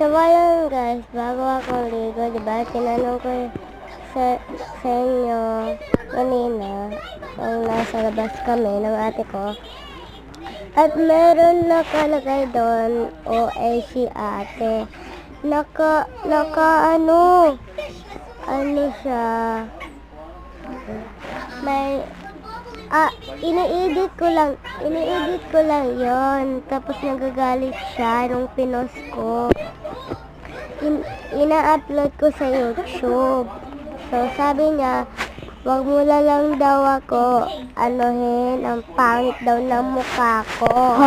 So, ayun guys, bago ako ligo, diba, tinanong ko sa inyo kanina, kung nasa labas kami ng ate ko. At meron nakalagay doon, OA si ate. Ano siya, may, ini-edit ko lang yon. Tapos nagagalit siya nung pinost ko. Ina-upload ko sa YouTube. So, sabi niya, wag mo na lang daw ako anuhin, ang pangit daw ng mukha ko.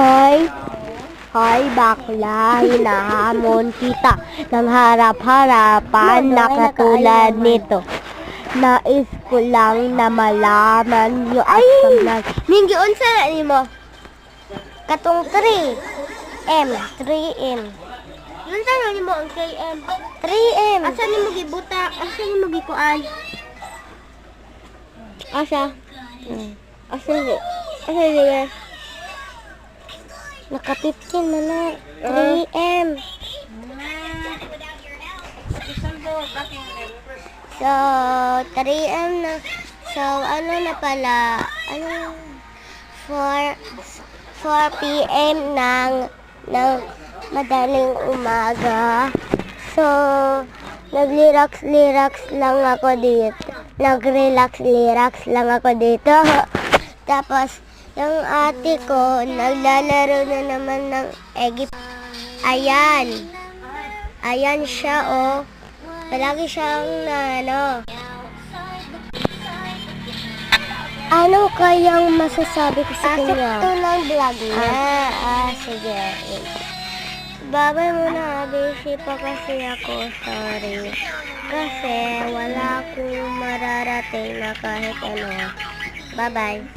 Hoy, bakla, hinahamon kita ng harap-harapan na katulad nito. Nais ko lang na malaman nyo at paglag. Minggi, unsa na mo? Katong 3M. Yun sa mo ang KM. 3M. Asa ni mo gibuta? Asa ni mo gikuan? Asa ni? Naka-15 na na. 3M. So, 3M na. So, ano na pala? 4 PM ng madaling umaga. So, nag-relax lang ako dito. Nag-relax lang ako dito. Tapos, yung ate ko, naglalaro na naman ng Egypt. Ayan siya, oh. Palagi siyang Ano kayang masasabi ko sa kanya? Ito lang vlog niya. Sige. Babay muna, busy pa kasi ako. Sorry. Kasi wala akong mararating na kahit ano. Bye-bye.